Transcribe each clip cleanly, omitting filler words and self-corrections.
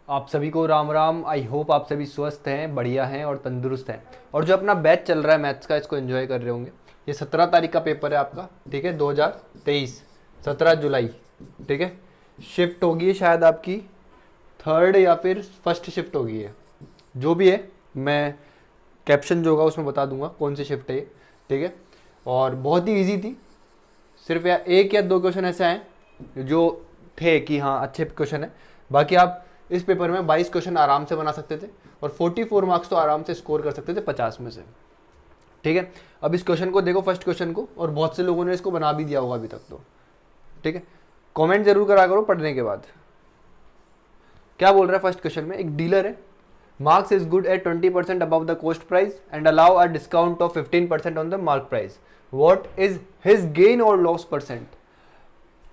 आप सभी को राम राम। आई होप आप सभी स्वस्थ हैं, बढ़िया हैं और तंदुरुस्त हैं। और जो अपना बैच चल रहा है मैथ्स का, इसको एंजॉय कर रहे होंगे। ये 17 तारीख का पेपर है आपका, ठीक है, 2023, 17 जुलाई, ठीक है। शिफ्ट होगी है शायद आपकी थर्ड या फिर फर्स्ट शिफ्ट होगी है, जो भी है। मैं कैप्शन जो होगा उसमें बता दूंगा कौन सी शिफ्ट है ये, ठीक है। और बहुत ही ईजी थी, सिर्फ या एक या दो क्वेश्चन ऐसे आए जो थे कि हाँ अच्छे क्वेश्चन है। बाकी आप इस पेपर में 22 क्वेश्चन आराम से बना सकते थे और 44 मार्क्स तो आराम से स्कोर कर सकते थे 50 में से, ठीक है। अब इस क्वेश्चन को देखो, फर्स्ट क्वेश्चन को, और बहुत से लोगों ने इसको बना भी दिया होगा अभी तक तो, ठीक है। कमेंट जरूर करा करो पढ़ने के बाद। क्या बोल रहा है फर्स्ट क्वेश्चन में, एक डीलर है, marks is good at 20% above the cost price and allow a discount of 15% on the mark price, what is his gain और लॉस परसेंट।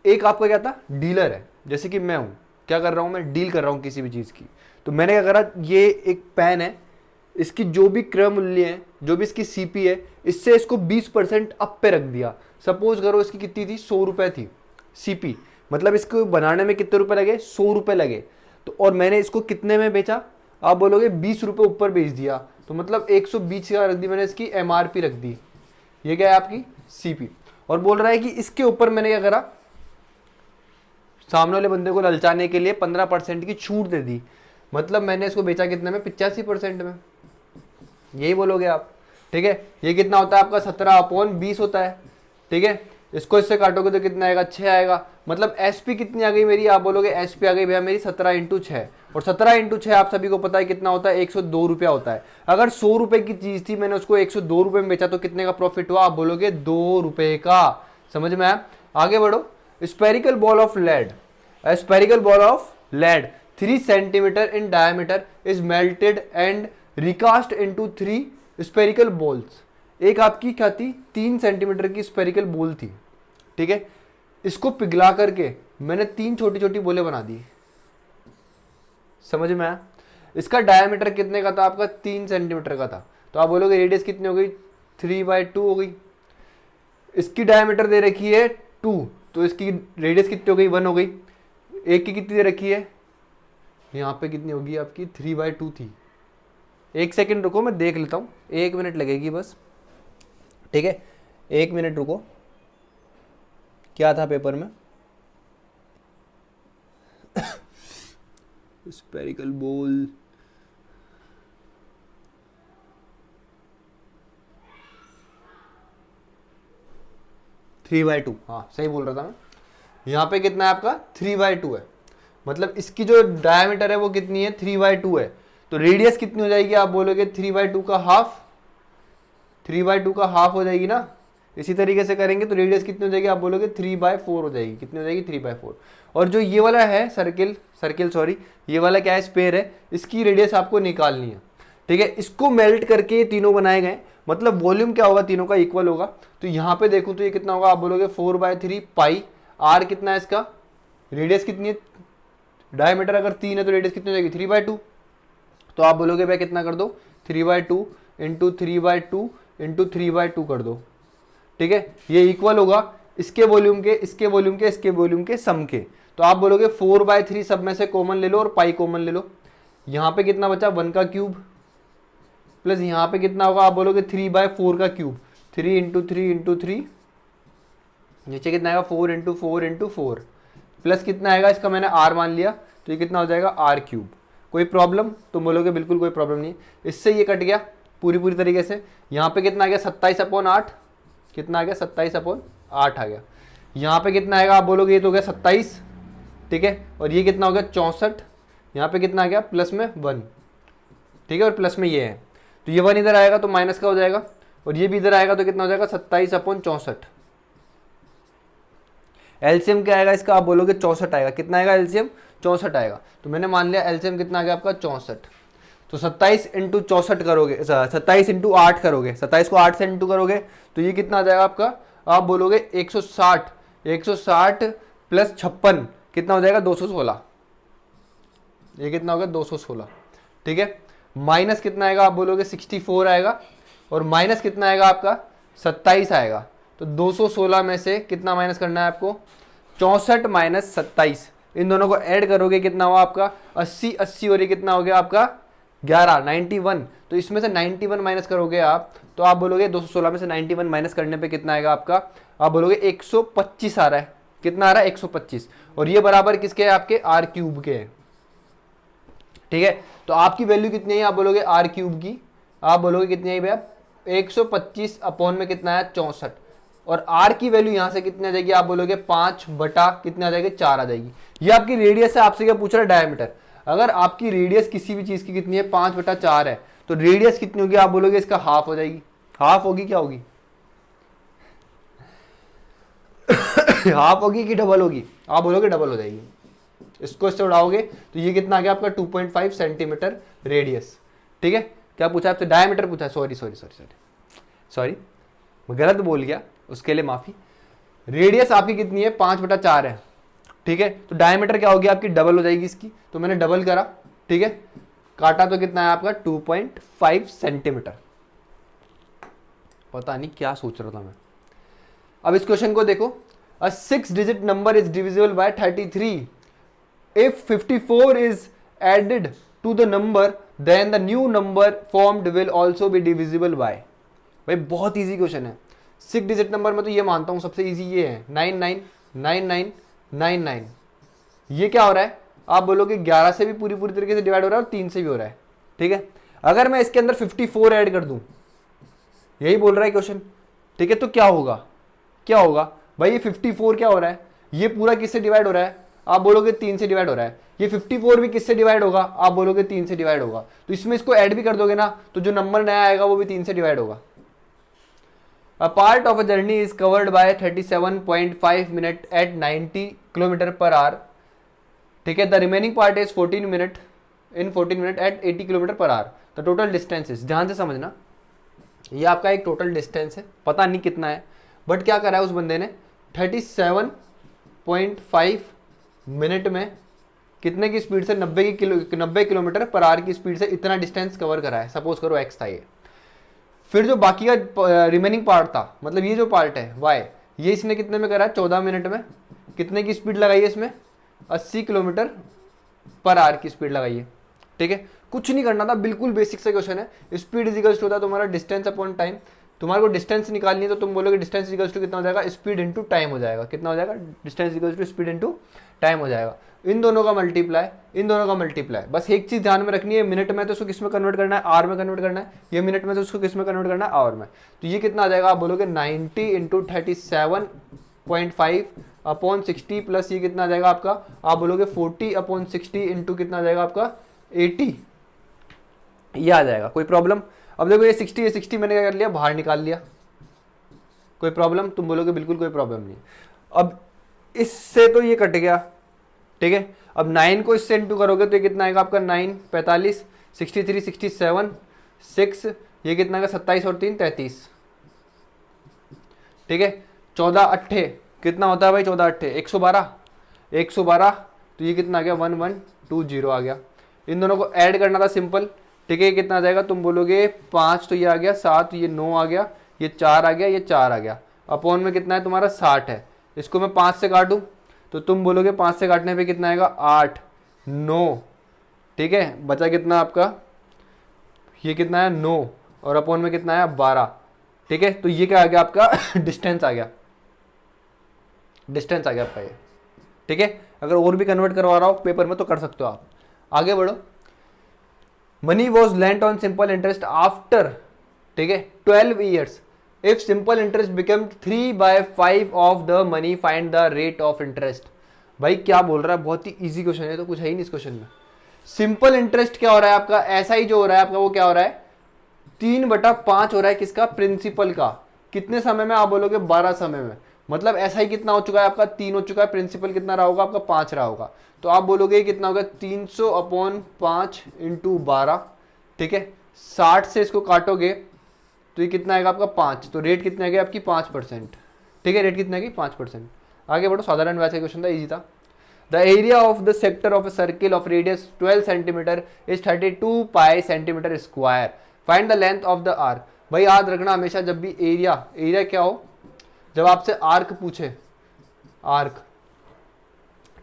एक आपका क्या था, डीलर है, जैसे कि मैं हूं, क्या कर रहा हूं, मैं डील कर रहा हूं किसी भी चीज की। तो मैंने क्या करा, ये एक पेन है, इसकी जो भी क्रय मूल्य है, जो भी इसकी सीपी है, इससे इसको 20% अप पे रख दिया। सपोज करो इसकी कितनी थी, 100 रुपए थी सीपी, मतलब इसको बनाने में कितने रुपए लगे, 100 रुपए लगे। तो और मैंने इसको कितने में बेचा, आप बोलोगे 20 रुपए ऊपर बेच दिया, तो मतलब 120 का रख दी मैंने, इसकी एमआरपी रख दी। ये क्या है आपकी सीपी। और बोल रहा है कि इसके ऊपर मैंने क्या करा, सामने वाले बंदे को ललचाने के लिए 15% की छूट दे दी, मतलब मैंने इसको बेचा कितने में, 85% में। यही बोलोगे आप, ठीक है। ये कितना होता है आपका, 17/20 होता है, ठीक है। इसको इससे काटोगे तो कितना आएगा, 6 आएगा। मतलब एसपी कितनी आ गई मेरी, आप बोलोगे एसपी आ गई भैया मेरी 17/6, और 17/6 आप सभी को पता है कितना होता है, 102 रुपया होता है। अगर 100 रुपए की चीज थी, मैंने उसको 102 रुपए में बेचा, तो कितने का प्रॉफिट हुआ, आप बोलोगे 2 रुपए का। समझ में आया, आगे बढ़ो। Spherical ball of lead, a spherical ball of lead 3 centimeter in diameter is melted and recast into 3 spherical balls। एक आपकी क्या थी, 3 सेंटीमीटर की स्पेरिकल बॉल थी, ठीक है। इसको पिघला करके मैंने 3 छोटी छोटी बोले बना दी। समझ में आया। इसका डायमीटर कितने का था आपका, 3 सेंटीमीटर का था, तो आप बोलोगे रेडियस कितनी हो गई, 3/2 हो गई। इसकी डायमीटर दे रखी है 2, तो इसकी रेडियस कितनी हो गई, 1 हो गई। एक की कितनी दे रखी है, यहाँ पे कितनी होगी आपकी, 3/2 थी। एक सेकंड रुको, मैं देख लेता हूँ, 1 मिनट लगेगी बस, ठीक है। 1 मिनट रुको, क्या था पेपर में, spherical ball, three by two, हाँ सही बोल रहा था मैं। यहाँ पे कितना है आपका, 3/2 है, मतलब इसकी जो डायमीटर है वो कितनी है, 3/2 है। तो रेडियस कितनी हो जाएगी, आप बोलोगे 3/2 का हाफ, 3/2 का हाफ हो जाएगी ना। इसी तरीके से करेंगे तो रेडियस कितनी हो जाएगी, आप बोलोगे 3/4 हो जाएगी। कितनी हो जाएगी, 3/4। और जो ये वाला है सर्किल सॉरी, ये वाला क्या है, स्पेयर है, इसकी रेडियस आपको निकालनी है, ठीक है। इसको मेल्ट करके ये तीनों बनाए गए, मतलब वॉल्यूम क्या होगा, तीनों का इक्वल होगा। तो यहाँ पे देखूं तो ये कितना होगा, आप बोलोगे 4/3 पाई आर, कितना है इसका, रेडियस कितनी है, डायमीटर अगर 3 है तो रेडियस कितनी हो जाएगी, 3/2। तो आप बोलोगे भाई कितना कर दो, 3/2 इंटू 3/2 इंटू 3/2 कर दो, ठीक है। ये इक्वल होगा इसके वॉल्यूम के, इसके वॉल्यूम के, इसके वॉल्यूम के सम के। तो आप बोलोगे 4/3 सब में से कॉमन ले लो और पाई कॉमन ले लो। यहाँ पे कितना बचा, 1 का क्यूब, प्लस यहाँ पे कितना होगा, आप बोलोगे 3/4 का क्यूब, 3 इंटू 3 इंटू 3, नीचे कितना आएगा, 4 इंटू 4 इंटू 4, प्लस कितना आएगा, इसका मैंने आर मान लिया, तो ये कितना हो जाएगा, r³। कोई प्रॉब्लम, तो बोलोगे बिल्कुल कोई प्रॉब्लम नहीं। इससे ये कट गया पूरी तरीके से। यहाँ पे कितना आ गया, 27/8, कितना आ गया, 27/8 आ गया। यहाँ पे कितना आएगा, आप बोलोगे ये तो हो गया 27, ठीक है। और ये कितना हो गया, 64। यहाँ पे कितना आ गया, प्लस में 1, ठीक है, और प्लस में ये है, तो ये 1 इधर आएगा तो माइनस का हो जाएगा, और ये भी इधर आएगा तो कितना हो जाएगा, 27/64। एलसीएम क्या आएगा इसका, आप बोलोगे 64 आएगा। कितना आएगा एलसीएम, 64 आएगा। तो मैंने मान लिया एलसीएम कितना आ गया आपका, 64। तो 27 इंटू 64 करोगे, 27 इंटू 8 करोगे, 27 को 8 से इंटू करोगे तो ये कितना आ जाएगा आपका, आप बोलोगे 160, 160 प्लस 56 कितना हो जाएगा, 216। ये कितना हो गया, 216, ठीक है। माइनस कितना आएगा, आप बोलोगे 64 आएगा, और माइनस कितना आएगा आपका, 27 आएगा। तो 216 में से कितना माइनस करना है आपको, 64 माइनस 27, इन दोनों को ऐड करोगे कितना हुआ आपका 80 80 और ये कितना हो गया आपका 11 91। तो इसमें से 91 माइनस करोगे आप तो आप बोलोगे 216 में से 91 माइनस करने पे कितना आएगा आपका, आप बोलोगे 125 आ रहा है। कितना आ रहा है 125, और ये बराबर किसके है आपके आर क्यूब के है। ठीक है, तो आपकी वैल्यू कितनी है आप बोलोगे आर क्यूब की, आप बोलोगे कितनी है भैया 125 अपॉन में कितना है 64, और आर की वैल्यू यहां से कितनी आ जाएगी आप बोलोगे 5 बटा कितने आ जाएगी 4 आ जाएगी। ये आपकी रेडियस है, आपसे क्या पूछ रहा है डायमीटर। अगर आपकी रेडियस किसी भी चीज की कितनी है 5 बटा 4 है तो रेडियस कितनी होगी आप बोलोगे इसका हाफ हो जाएगी। हाफ होगी क्या होगी हाफ होगी कि डबल होगी, आप बोलोगे डबल हो जाएगी। इसको इससे उड़ाओगे तो ये कितना आ गया आपका 2.5 सेंटीमीटर रेडियस। ठीक है, क्या पूछा आपसे डायमीटर पूछा, sorry sorry sorry sorry sorry मैं गलत बोल गया, उसके लिए माफी। रेडियस आपकी कितनी है 5 बटा 4 है। ठीक है, तो डायमीटर क्या होगी आपकी डबल हो जाएगी इसकी, तो मैंने डबल करा। ठीक है, काटा तो कितना है आपका 2.5 सेंटीमीटर। पता नहीं क्या सोच रहा था मैं। अब इस क्वेश्चन को देखो, अ 6 digit number is divisible by 33 if 54 is added to the number then the new number formed will also be divisible by। भाई बहुत इजी क्वेश्चन है। 6 डिजिट नंबर में तो ये मानता हूं सबसे इजी ये है 999999। ये क्या हो रहा है आप बोलोगे 11 से भी पूरी पूरी तरीके से डिवाइड हो रहा है और 3 से भी हो रहा है। ठीक है, अगर मैं इसके अंदर 54 ऐड कर दूं, यही बोल रहा है क्वेश्चन। ठीक है, तो क्या होगा, क्या होगा भाई ये 54 क्या हो रहा है, ये पूरा किससे डिवाइड हो रहा है आप बोलोगे 3 से डिवाइड हो रहा है। ये 54 भी किससे डिवाइड होगा आप बोलोगे 3 से डिवाइड होगा। तो इसमें इसको ऐड भी कर दोगे ना तो जो नंबर नया आएगा वो भी 3 से डिवाइड होगा। A part of a journey is covered by 37.5 minute at 90 kilometre per hour. ठीक है, the remaining part is 14 minute in 14 minute at 80 kilometre per hour. The total distance is, ध्यान से समझना, ये आपका एक टोटल डिस्टेंस है, पता नहीं कितना है, बट क्या करा है उस बंदे ने 37.5 मिनट में कितने की स्पीड से 90 किलोमीटर पर आवर की स्पीड से इतना डिस्टेंस कवर करा है। सपोज करो x था ये, फिर जो बाकी का रिमेनिंग पार्ट था, मतलब ये जो पार्ट है y, ये इसने कितने में करा है 14 मिनट में। कितने की स्पीड लगाई है इसमें 80 किलोमीटर पर आवर की स्पीड लगाई है। ठीक है, कुछ नहीं करना था, बिल्कुल बेसिक सा क्वेश्चन है। स्पीड इज इक्वल्स टू होता है तुम्हारा डिस्टेंस अपॉन टाइम। तुम्हारे को डिस्टेंस निकालनी है तो तुम बोलोगे डिस्टेंस इक्वल्स टू कितना हो जाएगा स्पीड इनटू टाइम हो जाएगा। कितना हो जाएगा distance equals to speed into time हो जाएगा। इन दोनों का मल्टीप्लाई, इन दोनों का मल्टीप्लाई। बस एक चीज ध्यान में रखनी है, मिनट में तो उसको किस में कन्वर्ट करना है आवर में कन्वर्ट करना है, ये मिनट में तो उसको किस में कन्वर्ट करना है आवर में। तो ये कितना आ जाएगा आप बोलोगे 90 इंटू 37.5 अपॉन 60 प्लस ये कितना आ जाएगा आपका आप बोलोगे 40 अपॉन 60 इंटू कितना आ जाएगा आपका 80, ये आ जाएगा। कोई प्रॉब्लम? अब देखो ये 60 मैंने क्या कर लिया बाहर निकाल लिया, कोई प्रॉब्लम? तुम बोलोगे बिल्कुल कोई प्रॉब्लम नहीं। अब इससे तो ये कट गया। ठीक है, अब 9 को इससे इंटू करोगे तो ये कितना आएगा आपका 9 45 63 67 6 ये कितना आएगा 27 और 3 33। ठीक है, 14 अट्ठे कितना होता है भाई 14 अट्ठे 112 तो ये कितना आ गया 1120 आ गया। इन दोनों को ऐड करना था सिंपल। ठीक है, ये कितना आ जाएगा तुम बोलोगे 5 तो ये आ गया 7 ये 9 आ गया ये 4 आ गया ये 4 आ गया। अपॉन में कितना है तुम्हारा 60 है। इसको मैं 5 से काटूं तो तुम बोलोगे 5 से काटने पे कितना आएगा 8 9। ठीक है, बचा कितना आपका ये कितना है 9 और अपॉन में कितना है 12। ठीक है, तो ये क्या आ गया आपका डिस्टेंस आ गया, डिस्टेंस आ गया आपका ये। ठीक है, अगर और भी कन्वर्ट करवा रहा हो पेपर में तो कर सकते हो आप। आगे बढ़ो। Money was lent on simple interest after, ठीक है 12 years. If simple interest become 3/5 of the money find the rate of interest. भाई क्या बोल रहा है, बहुत ही इजी क्वेश्चन है, तो कुछ है ही नहीं इस क्वेश्चन में। सिंपल इंटरेस्ट क्या हो रहा है आपका, ऐसा ही जो हो रहा है आपका वो क्या हो रहा है 3/5 हो रहा है किसका प्रिंसिपल का। कितने समय में आप बोलोगे 12 समय में। मतलब ऐसा ही कितना हो चुका है आपका 3 हो चुका है, प्रिंसिपल कितना रहा होगा आपका 5 रहा होगा। तो आप बोलोगे कितना होगा 300/5 इंटू 12। ठीक है, 60 से इसको काटोगे तो ये कितना आएगा आपका 5। तो रेट कितने आएगी आपकी 5%। ठीक है, रेट कितने आएगी 5%। आगे बढ़ो, साधारण वैसे क्वेश्चन था, इजी था। The area of the sector of a circle of radius 12 centimetre is 32 pi centimetre square. Find the length of the arc. भाई याद रखना हमेशा जब भी एरिया क्या हो, जब आपसे आर्क पूछे, आर्क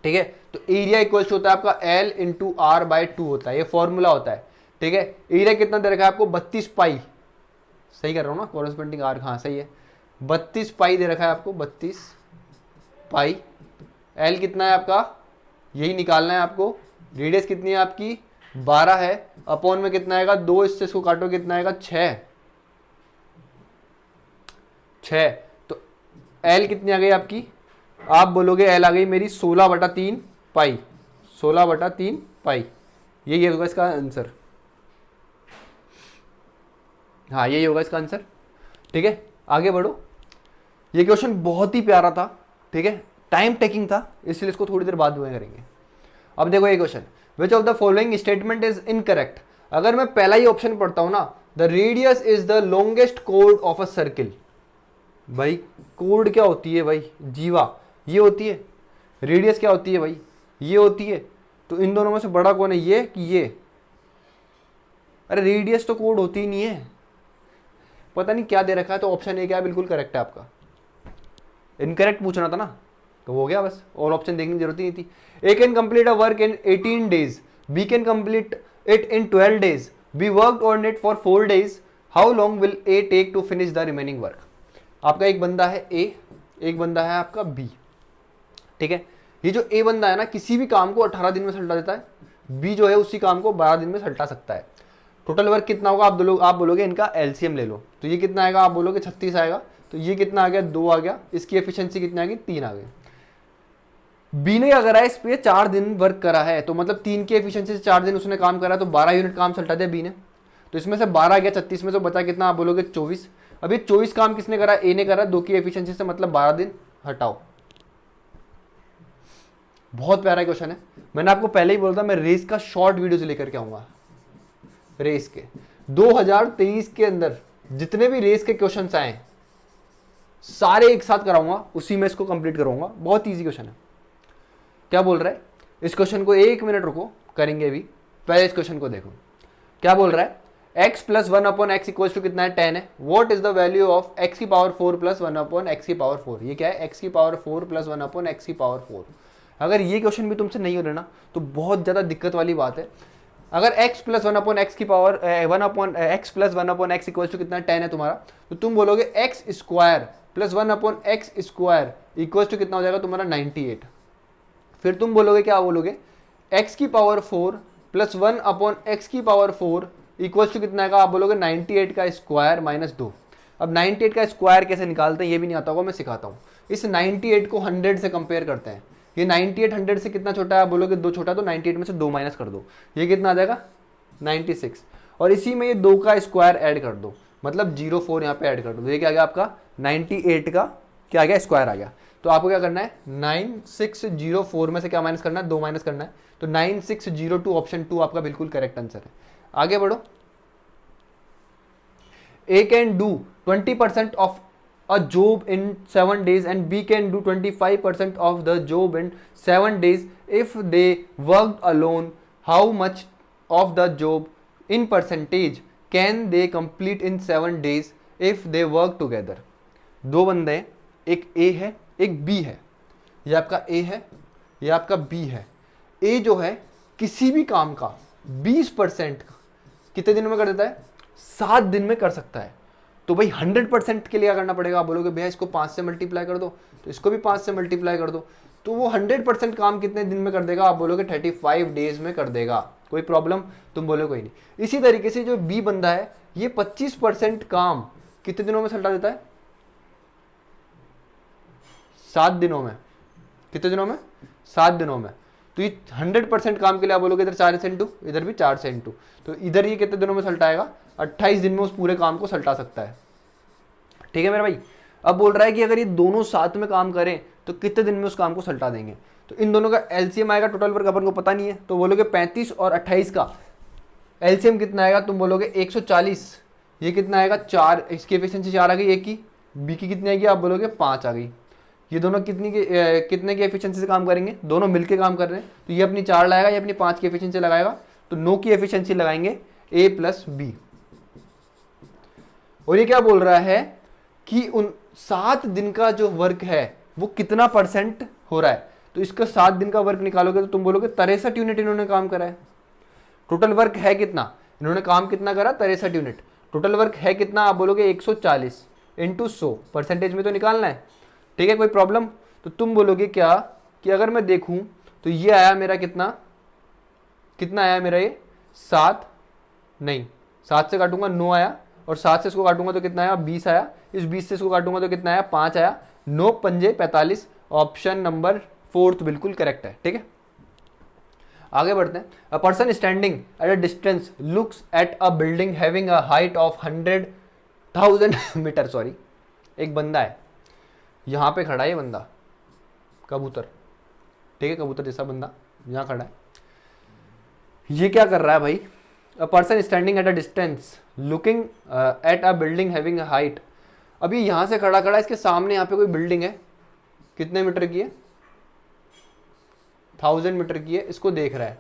ठीक है। तो एरिया इक्वल होता है आपका L इंटू आर बाई 2 होता है, ये फॉर्मूला होता है, ठीक है। एरिया कितना दे रखा है आपको 32 पाई, सही कर रहा हूँ ना, कॉरेस्पॉन्डिंग आर, हाँ सही है, 32 पाई दे रखा है आपको, 32 पाई। L कितना है आपका, यही निकालना है आपको। रेडियस कितनी है आपकी 12 है, अपॉन में कितना आएगा 2, इससे इसको काटो कितना आएगा 6। तो L कितनी आ गई आपकी, आप बोलोगे L आ गई मेरी 16/3 पाई, 16/3 पाई, यही होगा इसका आंसर। हाँ यही होगा इसका आंसर, ठीक है। आगे बढ़ो, ये क्वेश्चन बहुत ही प्यारा था, ठीक है, टाइम टेकिंग था, इसलिए इसको थोड़ी देर बाद में करेंगे। अब देखो ये question, which of the following statement is incorrect. अगर मैं पहला ही ऑप्शन पढ़ता हूं ना, the radius is the longest code of a circle. भाई कोड क्या होती है भाई, जीवा, ये होती है। रेडियस क्या होती है भाई, ये होती है। तो इन दोनों में से बड़ा कौन है, ये कि ये? अरे रेडियस तो कोड होती ही नहीं है, पता नहीं क्या दे रखा है। तो ऑप्शन ए क्या है, बिल्कुल करेक्ट है आपका। इनकरेक्ट पूछना था ना, तो हो गया बस, और ऑप्शन देखने की जरूरत ही नहीं थी। A can complete a work in 18 days, B can complete it in 12 days, B worked on it for 4 days, how long will A take to finish the remaining work. आपका एक बंदा है ए, एक बंदा है आपका बी, ठीक है। ये जो ए बंदा है ना, किसी भी काम को 18 दिन में सल्टा देता है, बी जो है उसी काम को 12 दिन में सल्टा सकता है। टोटल वर्क कितना होगा, आप बोलोगे इनका एलसीएम ले लो, तो ये कितना आएगा, आप बोलोगे 36 आएगा, तो ये कितना आ गया 2 आ गया, इसकी एफिशिएंसी कितनी आ गई 3 आ गई। बी ने क्या करा है, इस पे 4 दिन वर्क करा है, तो मतलब 3 की एफिशिएंसी से 4 दिन उसने काम करा, तो 12 यूनिट काम सल्टा दिया बी ने। तो इसमें से 12 आ गया 36 में, तो बचा कितना, आप बोलोगे 24। अब ये 24 काम किसने करा, ए ने करा, 2 की एफिशिएंसी से, मतलब 12 दिन हटाओ। बहुत प्यारा क्वेश्चन है, मैंने आपको पहले ही बोला था मैं रेस का शॉर्ट वीडियोस लेकर के आऊंगा। रेस के 2023 के अंदर जितने भी रेस के क्वेश्चंस आए सारे एक साथ कराऊंगा, उसी में इसको कंप्लीट करूंगा। बहुत इजी क्वेश्चन है। क्या बोल रहा है, इस क्वेश्चन को 1 मिनट रुको, करेंगे अभी। पहले इस क्वेश्चन को देखो, क्या बोल रहा है, x plus 1/x equal to कितना है 10 है। What is the value of x की पावर 4 प्लस 1/x की पावर 4। ये क्या है, x की पावर 4 प्लस 1/x की पावर 4। अगर ये क्वेश्चन भी तुमसे नहीं हो रहा ना, तो बहुत ज़्यादा दिक्कत वाली बात है। अगर x प्लस 1/x की power 1/x plus 1/x equal to कितना 10 है तुम्हारा, तो तुम बोलोगे x square plus 1/x square equal to कितना हो जाएगा तुम्हारा 98। फिर तुम बोलोगे, क्या बोलोगे, x की पावर 4 प्लस 1/x की पावर 4 इक्वल टू कितना आएगा, आप बोलोगे 98 का स्क्वायर माइनस 2। अब 98 का स्क्वायर कैसे निकालते हैं ये भी नहीं आता होगा, मैं सिखाता हूँ। इस 98 को 100 से कंपेयर करते हैं। ये 98 100 से कितना छोटा है, आप बोलोगे 2 छोटा, तो 98 में से 2 माइनस कर दो, ये कितना आ जाएगा 96। और इसी में ये 2 का स्क्वायर ऐड कर दो, मतलब 04 यहाँ पे ऐड कर दो, ये क्या आ गया आपका 98 का क्या आ गया, स्क्वायर आ गया। तो आपको क्या करना है, 9604 में से क्या माइनस करना है, 2 माइनस करना है। तो 9602 ऑप्शन 2 आपका बिल्कुल करेक्ट आंसर है। आगे बढ़ो। A can do 20% of a job in 7 days and B can do 25% of the job in 7 days. If they worked alone, how much of the job in percentage can they complete in 7 days if they work together? दो बंदे हैं, एक A है एक B है। ये आपका A है, ये आपका B है। A जो है किसी भी काम का 20% कितने दिनों में कर देता है, 7 दिन में कर सकता है। तो भाई 100% के लिए क्या करना पड़ेगा, आप बोलोगे भैया इसको 5 से मल्टीप्लाई कर दो, तो इसको भी 5 से मल्टीप्लाई कर दो, तो वो 100% काम कितने दिन में कर देगा, आप बोलोगे 35 डेज में कर देगा। कोई प्रॉब्लम, तुम बोलो कोई नहीं। इसी तरीके से जो बी बंदा है, ये 25% काम कितने दिनों में सल्टा देता है, 7 दिनों में। कितने दिनों में, 7 दिनों में। तो ये 100% काम के लिए आप बोलोगे इधर 4 से इंटू, इधर भी 4 से इंटू, तो इधर ये कितने दिनों में सल्टाएगा, 28 दिन में उस पूरे काम को सल्टा सकता है। ठीक है मेरे भाई। अब बोल रहा है कि अगर ये दोनों साथ में काम करें तो कितने दिन में उस काम को सल्टा देंगे। तो इन दोनों का एलसीएम आएगा, टोटल वर्क अपन को पता नहीं है, तो बोलोगे 35 और 28 का एलसीएम कितना आएगा, तुम बोलोगे 140। ये कितना आएगा 4, इसकी एफिशिएंसी 4 आ गई, एक की, बी की कितनी आएगी, आप बोलोगे 5 आ गई। ये दोनों कितने की एफिशिएंसी से काम करेंगे, दोनों मिलके काम कर रहे हैं, तो ये अपनी 4 लगाएगा, ये अपनी 5 की एफिशिएंसी लगाएगा, तो 9 की एफिशिएंसी लगाएंगे ए प्लस बी। और ये क्या बोल रहा है कि उन 7 दिन का जो वर्क है वो कितना % हो रहा है। तो इसका 7 दिन का वर्क निकालोगे तो तुम बोलोगे 63 यूनिट इन्होंने काम करा है। टोटल वर्क है कितना, इन्होंने काम कितना करा, 63 यूनिट। टोटल वर्क है कितना, आप बोलोगे 140 इंटू 100, परसेंटेज में तो निकालना है, ठीक है, कोई प्रॉब्लम। तो तुम बोलोगे क्या कि अगर मैं देखूं तो ये आया मेरा कितना, कितना आया मेरा ये 7, नहीं 7 से काटूंगा 9 आया, और 7 से इसको काटूंगा तो कितना आया 20 आया, इस 20 से इसको काटूंगा तो कितना आया 5 आया, 9 पंजे 45, ऑप्शन नंबर 4 बिल्कुल करेक्ट है, ठीक है। आगे बढ़ते हैं। A person standing at a distance looks at a building having a height of 100,000 metre, sorry, एक बंदा है यहाँ पे खड़ा है, ये बंदा कबूतर, ठीक है, कबूतर जैसा बंदा यहाँ खड़ा है। ये क्या कर रहा है भाई, अ person standing at a distance looking at a building having a height. अभी यहाँ से खड़ा खड़ा है, इसके सामने यहाँ पे कोई बिल्डिंग है, कितने मीटर की है, 1000 मीटर की है, इसको देख रहा है।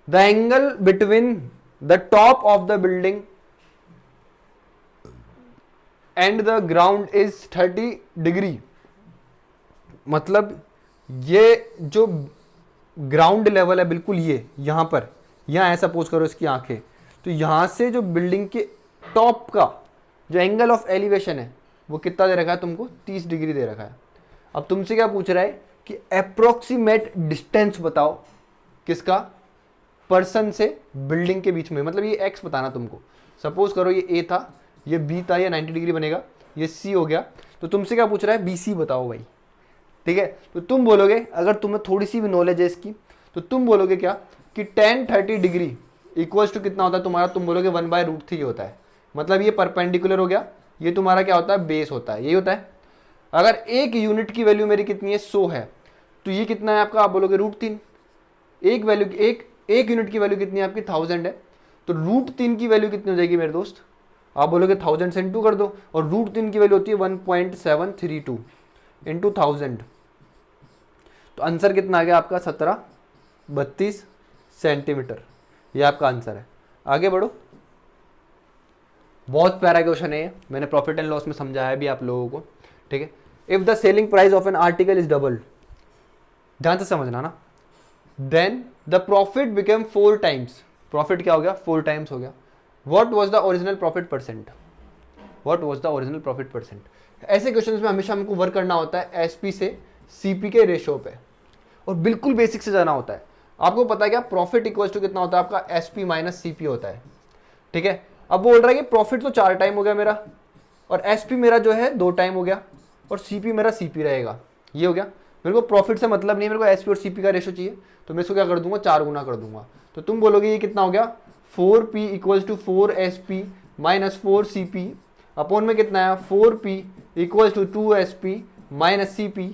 The angle between the top of the building and the ground is 30 degree. मतलब ये जो ग्राउंड लेवल है बिल्कुल ये यहाँ पर, यहाँ ऐसा सपोज करो इसकी आंखें, तो यहाँ से जो बिल्डिंग के टॉप का जो एंगल ऑफ एलिवेशन है वो कितना दे रखा है तुमको, 30 डिग्री दे रखा है। अब तुमसे क्या पूछ रहा है कि अप्रोक्सीमेट डिस्टेंस बताओ, किसका, पर्सन से बिल्डिंग के बीच में, मतलब ये एक्स बताना तुमको। सपोज करो ये ए था, ये बी था, ये 90 डिग्री बनेगा, ये सी हो गया, तो तुमसे क्या पूछ रहा है, बी सी बताओ भाई, ठीक है। तो तुम बोलोगे, अगर तुम्हें थोड़ी सी भी नॉलेज है इसकी, तो तुम बोलोगे क्या कि tan 30 डिग्री इक्वल्स टू कितना होता है तुम्हारा, तुम बोलोगे 1/√3 होता है। मतलब ये परपेंडिकुलर हो गया, ये तुम्हारा क्या होता है, बेस होता है, यही होता है। अगर एक यूनिट की वैल्यू मेरी कितनी है, 100 है, तो ये कितना है आपका, आप बोलोगे √3। एक वैल्यू, एक यूनिट की वैल्यू कितनी है आपकी, 1000 है, तो √3 की वैल्यू कितनी हो जाएगी मेरे दोस्त, आप बोलोगे 1000 से इंटू कर दो, और √3 की वैल्यू होती है 1.732 इंटू 1000, तो आंसर कितना आ गया आपका, 1732 सेंटीमीटर, ये आपका आंसर है। आगे बढ़ो, बहुत प्यारा क्वेश्चन है ये, मैंने प्रॉफिट एंड लॉस में समझाया भी आप लोगों को, ठीक है। If the selling price of an article is doubled, ध्यान से समझना ना, then the profit became 4 times, profit क्या हो गया, 4 टाइम्स हो गया। What was the original profit percent, what was the original profit percent. ऐसे क्वेश्चंस में हमेशा हमको वर्क करना होता है एसपी से सीपी के रेशियो पे, और बिल्कुल बेसिक से जाना होता है। आपको पता है क्या, प्रॉफिट इक्वल्स टू कितना होता है आपका, एसपी माइनस सीपी होता है, ठीक है। अब बोल रहा है कि प्रॉफिट तो 4 टाइम हो गया मेरा, और एसपी मेरा जो है 2 टाइम हो गया, और सीपी मेरा सीपी रहेगा, ये हो गया। मेरे को प्रॉफिट से मतलब नहीं है, मेरे को एसपी और सीपी का रेशो चाहिए, तो मैं इसको क्या कर दूंगा, 4 गुना कर दूंगा। तो तुम बोलोगे ये कितना हो गया, 4p equals to 4sp minus 4cp upon में कितना है, 4p equals to 2sp minus cp,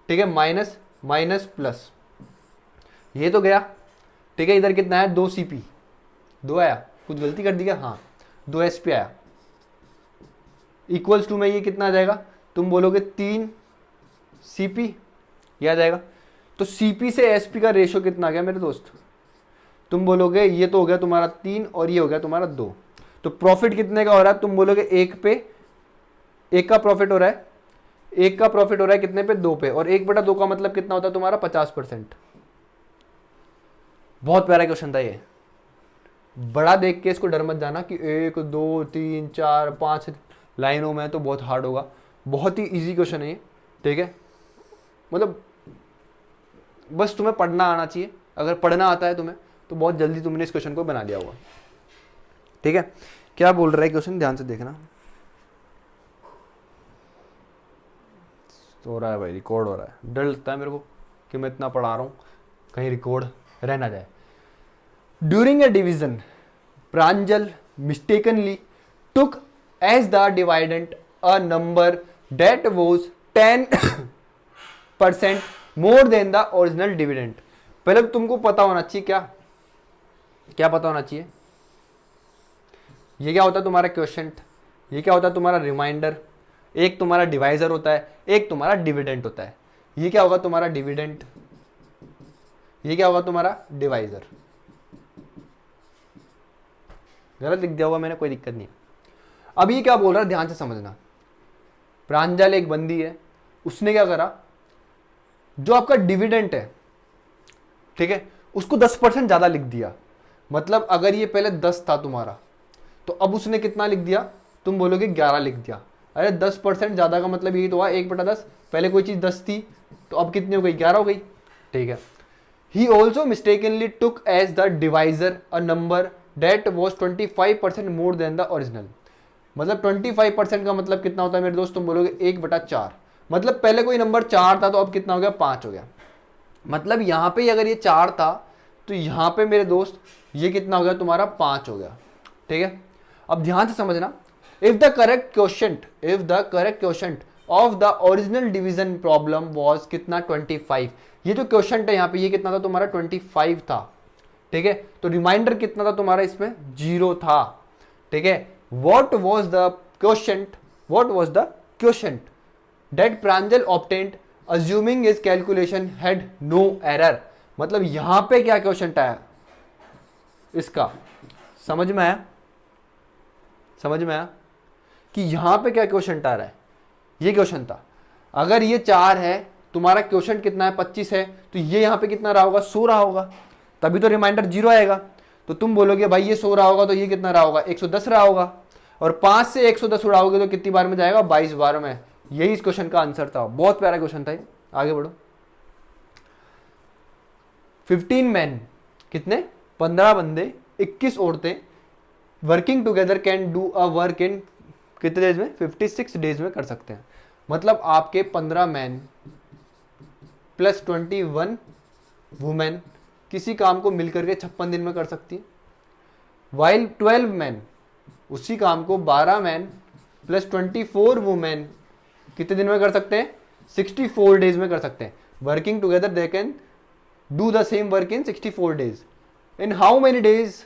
ठीक है, माइनस माइनस प्लस, ये तो गया, ठीक है। इधर कितना है, 2cp, 2 आया, कुछ गलती कर दी क्या, हाँ 2sp आया, इक्वल्स टू में ये कितना आ जाएगा, तुम बोलोगे 3cp, ये आ जाएगा। तो cp से sp का रेशो कितना आ गया मेरे दोस्त, तुम बोलोगे ये तो हो गया तुम्हारा 3 और ये हो गया तुम्हारा 2, तो प्रॉफिट कितने का हो रहा है, तुम बोलोगे 1 पे, 1 का प्रॉफिट हो रहा है, 1 का प्रॉफिट हो रहा है कितने पे, 2 पे, और 1/2 का मतलब कितना होता है तुम्हारा, 50%। बहुत प्यारा क्वेश्चन था ये, बड़ा देख के इसको डर मत जाना कि 1 2 3 4 5 लाइनों में, तो बहुत हार्ड होगा, बहुत ही इजी क्वेश्चन है ये, ठीक है। मतलब बस तुम्हें पढ़ना आना चाहिए, अगर पढ़ना आता है तुम्हें तो बहुत जल्दी तुमने इस क्वेश्चन को बना लिया होगा, ठीक है। क्या बोल रहा है क्वेश्चन, ध्यान से देखना। हो रहा है भाई, रिकॉर्ड हो रहा है, डर लगता है मेरे को कि मैं इतना पढ़ा रहा हूँ कहीं रिकॉर्ड रह ना जाए। During a division Pranjal mistakenly took as the dividend a number that was 10% more than the original dividend. पहले तो तुमको पता होना चाहिए, क्या क्या पता होना चाहिए, ये क्या होता है तुम्हारा क्वेश्चन, ये क्या होता है तुम्हारा रिमाइंडर, एक तुम्हारा डिवाइजर होता है, एक तुम्हारा डिविडेंट होता है। ये क्या होगा तुम्हारा डिविडेंट, ये क्या होगा तुम्हारा डिवाइजर। गलत लिख दिया होगा मैंने, कोई दिक्कत नहीं है। अब ये क्या बोल रहा है, ध्यान से समझना। प्रांजल एक बंदी है, उसने क्या करा, जो आपका डिविडेंड है, ठीक है, उसको 10% ज्यादा लिख दिया। मतलब अगर ये पहले 10 था तुम्हारा, तो अब उसने कितना लिख दिया, तुम बोलोगे 11 लिख दिया। अरे 10% ज्यादा का मतलब यही तो हुआ 1/10। पहले कोई चीज 10 थी तो अब कितनी हो गई, 11 हो गई, ठीक है। He also mistakenly took as the divisor a number that was 25% more than the original. मतलब 25% का मतलब कितना होता है मेरे दोस्त, तुम बोलोगे 1/4। मतलब पहले कोई नंबर 4 था तो अब कितना हो गया, 5 हो गया। मतलब यहां पे अगर ये 4 था तो यहां पे मेरे दोस्त ये कितना हो गया तुम्हारा, 5 हो गया, ठीक है। अब ध्यान से समझना, if the correct question of the original division problem was कितना, 25। ये जो क्वेश्चन है यहाँ पे ये कितना था तुम्हारा, 25 था, ठीक है। तो रिमाइंडर कितना था तुम्हारा इसमें, 0 था, ठीक है। What was the question that Pranjal obtained assuming his calculation had no error. मतलब यहां पे क्या क्वेश्चन आया इसका, समझ में आया कि यहां पे क्या क्वेश्चन आ रहा है। ये क्वेश्चन था, अगर ये 4 है, तुम्हारा क्वेश्चन कितना है, 25 है, तो ये यहां पे कितना रहा होगा, 100 रहा होगा, तभी तो रिमाइंडर 0 आएगा। तो तुम बोलोगे भाई ये 100 रहा होगा तो ये कितना रहा होगा, 110 रहा होगा, और 5 से 110 उड़ाओगे तो कितनी बार में जाएगा, 22 बार में। यही इस क्वेश्चन का आंसर था। बहुत प्यारा क्वेश्चन था ये। आगे बढ़ो। 15 मैन, कितने, 15 बंदे, 21 औरतें working together can do a work इन कितने डेज में, 56 डेज में कर सकते हैं। मतलब आपके 15 मैन प्लस 21 वुमेन किसी काम को मिलकर के 56 दिन में कर सकती है। वाइल 12 मैन, उसी काम को 12 मैन प्लस 24 वुमेन कितने दिन में कर सकते हैं, 64 डेज में कर सकते हैं। Working together they can do the same work in 64 days. In how many days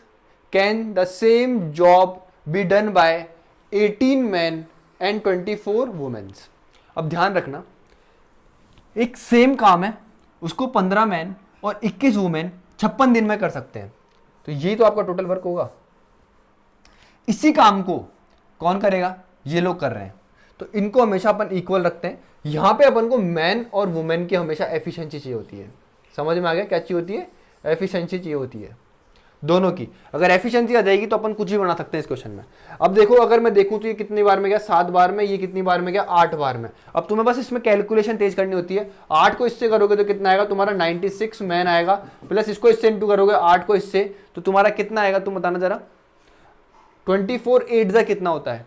can the same job be done by 18 man and 24 womens. अब ध्यान रखना, एक सेम काम है, उसको 15 मैन और 21 वुमेन 56 दिन में कर सकते हैं। तो यही तो आपका टोटल वर्क होगा। इसी काम को कौन करेगा, ये लोग कर रहे हैं, तो इनको हमेशा अपन इक्वल रखते हैं। यहां पे अपन को मैन और वुमेन की हमेशा एफिशिएंसी चाहिए होती है। समझ में आ गया, क्या चाहिए होती है, एफिशिएंसी चाहिए होती है दोनों की। अगर एफिशिएंसी आ जाएगी तो अपन कुछ भी बना सकते हैं इस क्वेश्चन में। अब देखो, अगर मैं देखूं तो ये कितनी बार में गया, 7 बार में, ये कितनी बार में गया, 8 बार में। अब तुम्हें बस इसमें कैलकुलेशन तेज करनी होती है। 8 को इससे करोगे तो कितना आएगा तुम्हारा, 96 मैन आएगा, प्लस इसको इससे इंटू करोगे 8 को इससे, तो तुम्हारा कितना आएगा, तुम बताना जरा। 24 8 कितना होता है।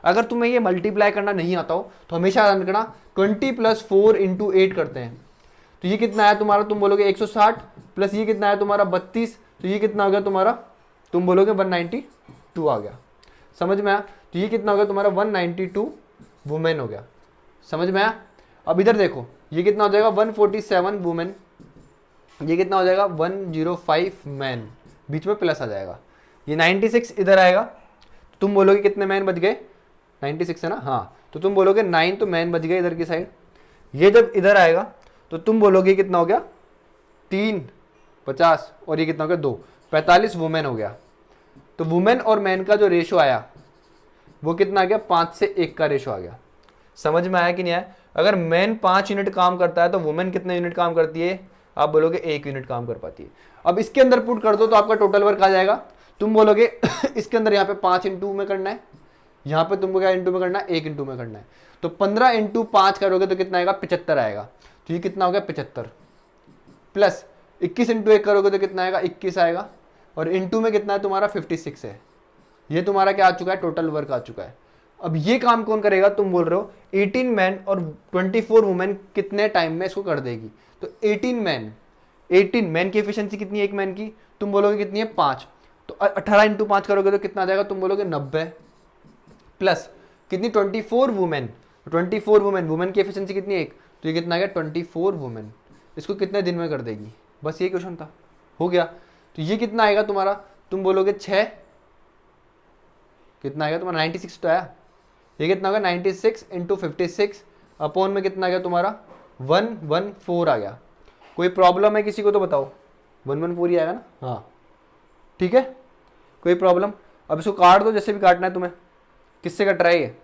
अगर तुम्हें ये मल्टीप्लाई करना नहीं आता हो तो हमेशा याद रखना 20 + 4 × 8 करते हैं। तो ये कितना आया तुम्हारा, तुम बोलोगे 160, प्लस ये कितना आया तुम्हारा 32, तो ये कितना हो गया तुम्हारा, तुम बोलोगे 192 आ गया। समझ में आया। तो ये कितना हो गया तुम्हारा, 192 वुमेन हो गया। समझ में आया। अब इधर देखो, ये कितना हो जाएगा, 147 वुमेन, ये कितना हो जाएगा, 105 मैन, बीच में प्लस आ जाएगा। ये 96 इधर आएगा, तो तुम बोलोगे कितने मैन बच गए, 96 है ना, हाँ, तो तुम बोलोगे 9 तो मैन बच गए इधर की साइड। ये जब इधर आएगा तो तुम बोलोगे कितना हो गया, 3 50, और ये कितना हो गया 2 45 वुमेन हो गया। तो वुमेन और मैन का जो रेशो आया वो कितना आ गया, 5 से 1 का रेशो आ गया। समझ में आया कि नहीं आया। अगर मैन 5 यूनिट काम करता है तो वुमेन कितने यूनिट काम करती है, आप बोलोगे 1 यूनिट काम कर पाती है। अब इसके अंदर पुट कर दो तो आपका टोटल वर्क आ जाएगा। तुम बोलोगे इसके अंदर यहाँ पे 5 × 2 में करना है, यहाँ पे तुमको क्या इंटू में करना है, 1 × 2 में करना है। तो 15 × 5 करोगे तो कितना आएगा, 75 आएगा। तो ये कितना हो गया, 75, प्लस 21 × 1 करोगे तो कितना आएगा, 21 आएगा, और इंटू में कितना है तुम्हारा, 56 है। ये तुम्हारा क्या आ चुका है, टोटल वर्क आ चुका है। अब ये काम कौन करेगा, तुम बोल रहे हो 18 मैन और 24 वुमेन कितने टाइम में इसको कर देगी। तो 18 मैन की एफिशिएंसी कितनी है एक मैन की, तुम बोलोगे कितनी है, 5। तो 18 × 5 करोगे तो कितना आ जाएगा, तुम बोलोगे 90, प्लस कितनी, 24 वुमेन, 24 वुमेन की एफिशिएंसी कितनी है, 1, तो ये कितना आ गया, 24 वुमेन इसको कितने दिन में कर देगी। बस ये क्वेश्चन था, हो गया। तो ये कितना आएगा तुम्हारा, तुम बोलोगे 6, कितना आएगा तुम्हारा, 96 तो आया। ये कितना होगा, 96 × 56 अपॉन में कितना आ गया तुम्हारा, 114 आ गया। कोई प्रॉब्लम है किसी को तो बताओ, 114 ही आएगा ना, हाँ ठीक है, कोई प्रॉब्लम। अब इसको काट दो, जैसे भी काटना है तुम्हें। किससे कट रहा है ये,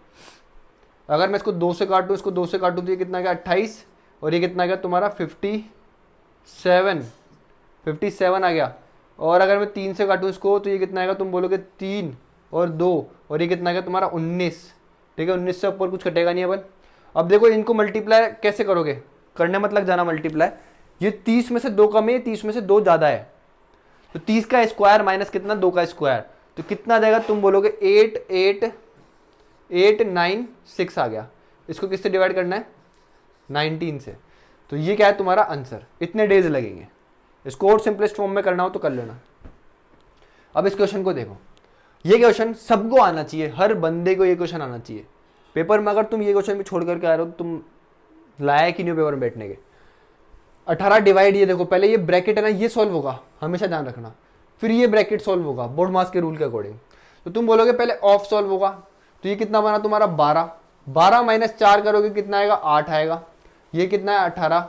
अगर मैं इसको 2 से काटूँ, इसको 2 से काटूँ तो ये कितना आ गया, 28 और ये कितना आ गया तुम्हारा 57 आ गया। और अगर मैं 3 से काटूँ इसको तो ये कितना आएगा, तुम बोलोगे 3 और 2, और ये कितना आ गया तुम्हारा 19। ठीक है, 19 से ऊपर कुछ कटेगा नहीं अपन। अब देखो इनको मल्टीप्लाई कैसे करोगे, करने मत लग जाना मल्टीप्लाई। ये 30 में से 2 कम है, 30 में से 2 ज़्यादा है, तो 30 का स्क्वायर माइनस कितना 2 का स्क्वायर, तो कितना आ जाएगा, तुम बोलोगे 8896 आ गया। इसको किससे डिवाइड करना है, 19 से। तो ये क्या है तुम्हारा आंसर। इतने डेज लगेंगे, इसको और सिंपलेस्ट फॉर्म में करना हो तो कर लेना। अब इस क्वेश्चन को देखो, ये क्वेश्चन सबको आना चाहिए, हर बंदे को ये क्वेश्चन आना चाहिए पेपर में। अगर तुम ये क्वेश्चन भी छोड़ करके आ रहे हो, तुम लायक ही नहीं हो पेपर में बैठने के। 18 डिवाइड, ये देखो पहले ये ब्रैकेट है ना, ये सॉल्व होगा, हमेशा ध्यान रखना, फिर ये ब्रैकेट सॉल्व होगा बोर्ड मास के रूल के अकॉर्डिंग। तो तुम बोलोगे पहले ऑफ सॉल्व होगा, तो ये कितना बना तुम्हारा 12 माइनस 4 करोगे कितना आएगा 8 आएगा। ये कितना है 18।